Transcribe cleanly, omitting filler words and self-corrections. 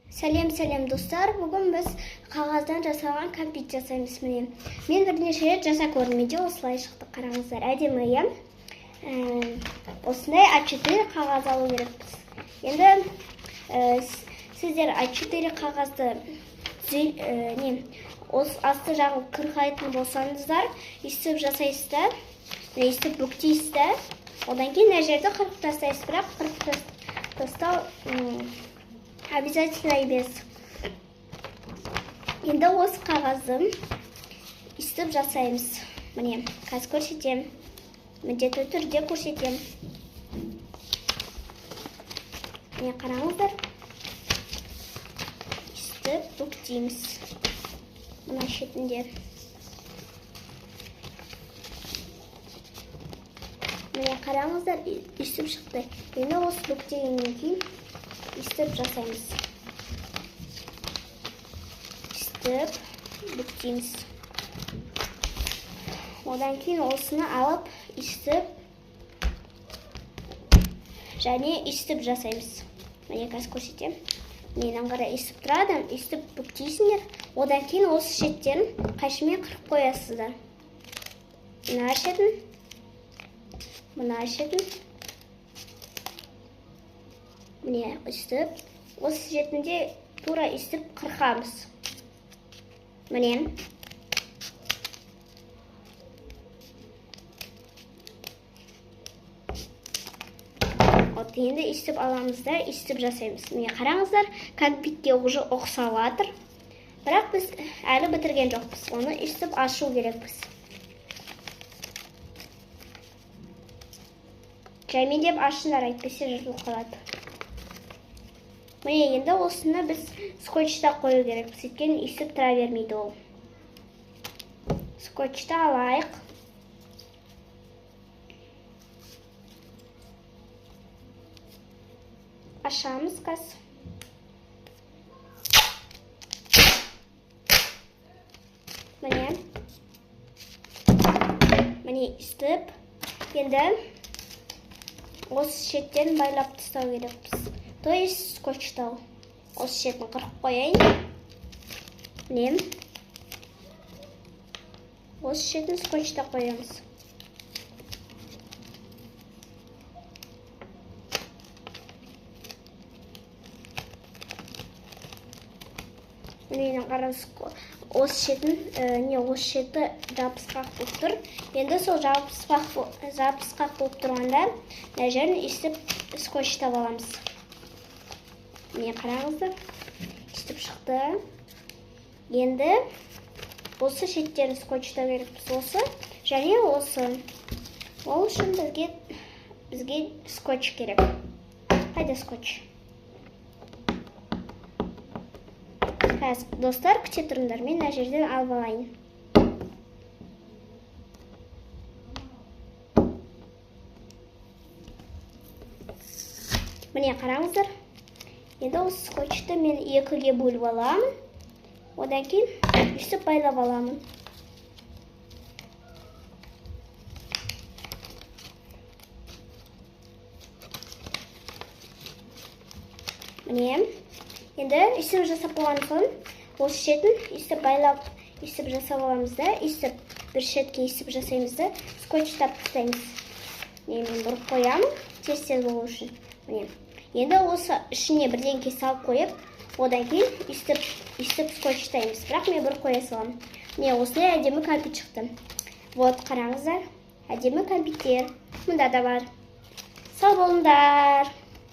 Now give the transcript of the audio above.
Сәлем достар, бүгін біз қағаздан жасалған кәмпит жасаймыз. Міне, мен бірнеше рет жасап көрдім, менде осылай шықты, қараңыздар. Әдемі, иә? Осындай А4 қағаз алу керекпіз. Енді сіздер А4 қағазды асты жағын қырқайтын болсаңыздар, істеп жасайсыздар, істеп бүктейсіздар. Одан кейін мына жерді қырқып тастайсыз, бірақ қырқып тастау обязательно емес. Енді осы қағазды істеп жасаймыз. Міне, қазір көрсетем. Міндетті түрде көрсетем. Міне, қараңыздар. Істеп бүктейміз. Мына шетінде. Міне, қараңыздар, істеп шықты. Енді осы бүктегеннен кейін істеп жасаймыз. Істеп бүктейміз. Одан кейін осыны алып істеп және істеп жасаймыз. Міне, қазір көрсетем. Менен қарай істеп тұрады, істеп бүктейсіңдер. Одан кейін осы шеттен қайшымен қырып қоясыздар. Мына шетін, мына шетін. Міне, істеп, осы шетінде тура істеп қырқамыз. Міне. От енді істеп аламыздар, істеп жасаймыз. Міне, қараңыздар, кәмпитке уже ұқсалатыр. Бірақ біз әлі бітірген жоқпыз. Оны істеп ашу керекпіз. Жаймендеп ашындар, айтпесе жыртылып қалады. Міне, енді осыны біз скотчта қою керек. Сөйткен үйсіп тұра бермейді ол. Скотчта алайық. Ашамыз қаз. Міне. Міне, істіп. Енді осы шеттен байлап тастау керекпіз. То есть скотчтау. Осы шетін қырып қойайын. Міне. Осы шетін скотчта қоямыз. Міне, қараңыз, осы шетін, осы шеті жабысқақ болып тұр. Енді сол жабысқақ болып тұрғанда, мына жерін істеп скотчта аламыз. Міне, қараңыздар, істеп шықты. Енді осы шеттерін скотчта керекпіз. Осы және осы. Ол үшін бізге скотч керек. Қайда скотч? Қазір, достар, күте тұрыңдар. Мен мына жерден алып алайын. Міне, қараңыздар. Енді осы скотчты мен екіге бөліп аламын. Одан кейін үстіп байлап аламын. Міне. Енді үстіп жасап болған соң, осы шетін үстіп байлап, үстіп жасап аламыз да, бір шетке үстіп жасаймыз да, скотчтап тастаймыз. Мен бұрып қоямын, тез болу үшін. Міне. Енді осы ішіне бірдеңке салып қойып, одан кейін үстіп скотчтаймыз. Бірақ мен бір қоя саламын. Міне, осылай әдемі кәмпит шықты. Вот, қараңыздар, әдемі кәмпиттер. Мұнда да бар. Сау болыңдар.